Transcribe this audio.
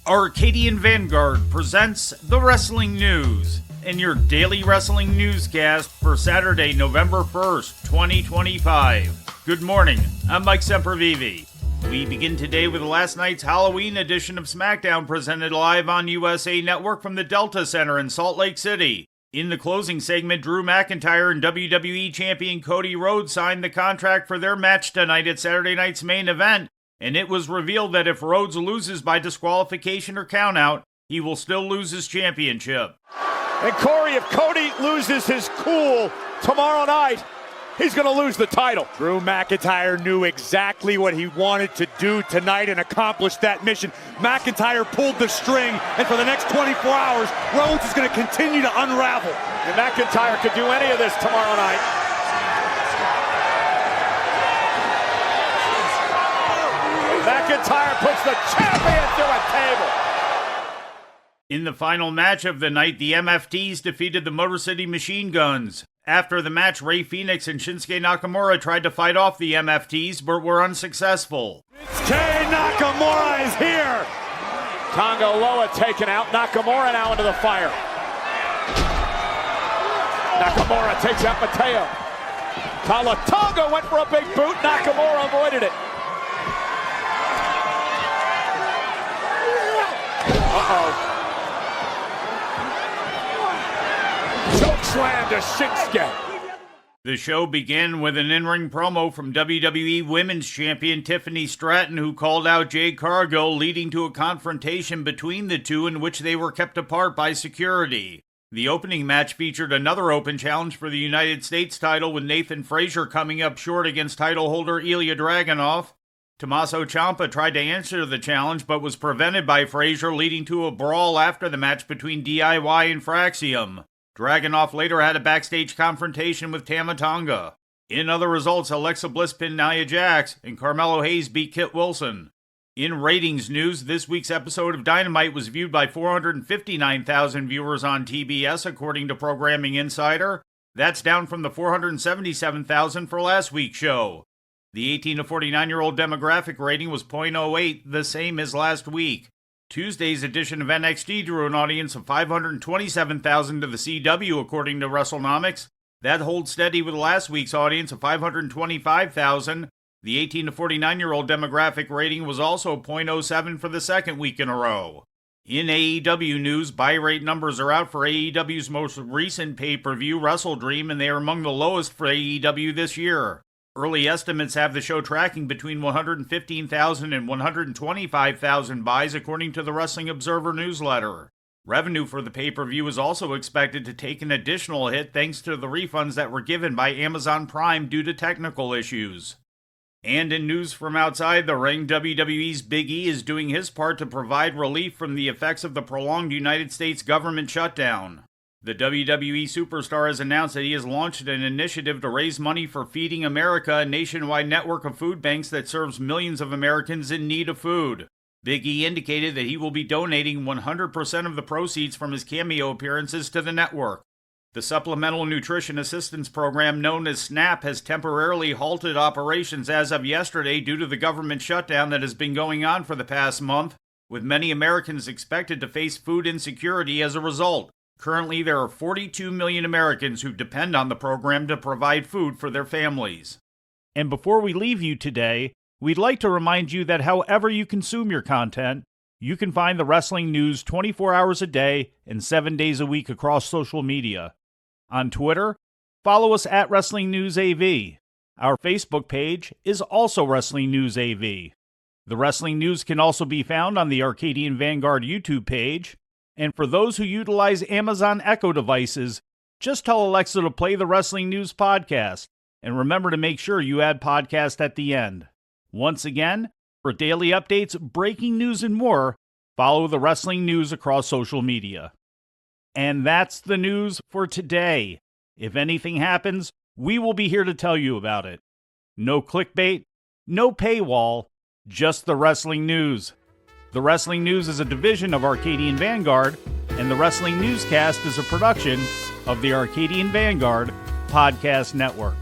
Arcadian Vanguard presents the Wrestling News in your daily wrestling newscast for Saturday, November 1st, 2025. Good morning, I'm Mike Sempervive. We begin today with last night's Halloween edition of Smackdown presented live on USA Network from the Delta Center in Salt Lake City. In the closing segment, Drew McIntyre and WWE Champion Cody Rhodes signed the contract for their match tonight at Saturday night's main event, and it was revealed that if Rhodes loses by disqualification or countout, he will still lose his championship. And Corey, if Cody loses his cool tomorrow night, he's going to lose the title. Drew McIntyre knew exactly what he wanted to do tonight and accomplished that mission. McIntyre pulled the string, and for the next 24 hours, Rhodes is going to continue to unravel. And McIntyre could do any of this tomorrow night. McIntyre puts the champion through a table. In the final match of the night, the MFTs defeated the Motor City Machine Guns. After the match, Rey Fenix and Shinsuke Nakamura tried to fight off the MFTs, but were unsuccessful. Shinsuke Nakamura is here. Tonga Loa taken out. Nakamura now into the fire. Nakamura takes out Mateo. Tonga went for a big boot. Nakamura avoided it. Chokeslam to Shinsuke. The show began with an in-ring promo from WWE Women's Champion Tiffany Stratton, who called out Jade Cargill, leading to a confrontation between the two in which they were kept apart by security. The opening match featured another open challenge for the United States title, with Nathan Frazier coming up short against title holder Ilya Dragunov. Tommaso Ciampa tried to answer the challenge, but was prevented by Frazier, leading to a brawl after the match between DIY and Fraxium. Dragunov later had a backstage confrontation with Tama Tonga. In other results, Alexa Bliss pinned Nia Jax, and Carmelo Hayes beat Kit Wilson. In ratings news, this week's episode of Dynamite was viewed by 459,000 viewers on TBS, according to Programming Insider. That's down from the 477,000 for last week's show. The 18 to 49-year-old demographic rating was .08, the same as last week. Tuesday's edition of NXT drew an audience of 527,000 to the CW, according to WrestleNomics. That holds steady with last week's audience of 525,000. The 18 to 49-year-old demographic rating was also .07 for the second week in a row. In AEW news, buy rate numbers are out for AEW's most recent pay-per-view, Wrestle Dream, and they are among the lowest for AEW this year. Early estimates have the show tracking between 115,000 and 125,000 buys, according to the Wrestling Observer newsletter. Revenue for the pay-per-view is also expected to take an additional hit thanks to the refunds that were given by Amazon Prime due to technical issues. And in news from outside the ring, WWE's Big E is doing his part to provide relief from the effects of the prolonged United States government shutdown. The WWE superstar has announced that he has launched an initiative to raise money for Feeding America, a nationwide network of food banks that serves millions of Americans in need of food. Big E indicated that he will be donating 100% of the proceeds from his cameo appearances to the network. The Supplemental Nutrition Assistance Program known as SNAP has temporarily halted operations as of yesterday due to the government shutdown that has been going on for the past month, with many Americans expected to face food insecurity as a result. Currently, there are 42 million Americans who depend on the program to provide food for their families. And before we leave you today, we'd like to remind you that however you consume your content, you can find the wrestling news 24 hours a day and 7 days a week across social media. On Twitter, follow us at Wrestling News AV. Our Facebook page is also Wrestling News AV. The Wrestling News can also be found on the Arcadian Vanguard YouTube page. And for those who utilize Amazon Echo devices, just tell Alexa to play the Wrestling News podcast. And remember to make sure you add podcast at the end. Once again, for daily updates, breaking news, and more, follow the Wrestling News across social media. And that's the news for today. If anything happens, we will be here to tell you about it. No clickbait, no paywall, just the Wrestling News. The Wrestling News is a division of Arcadian Vanguard, and the Wrestling Newscast is a production of the Arcadian Vanguard Podcast Network.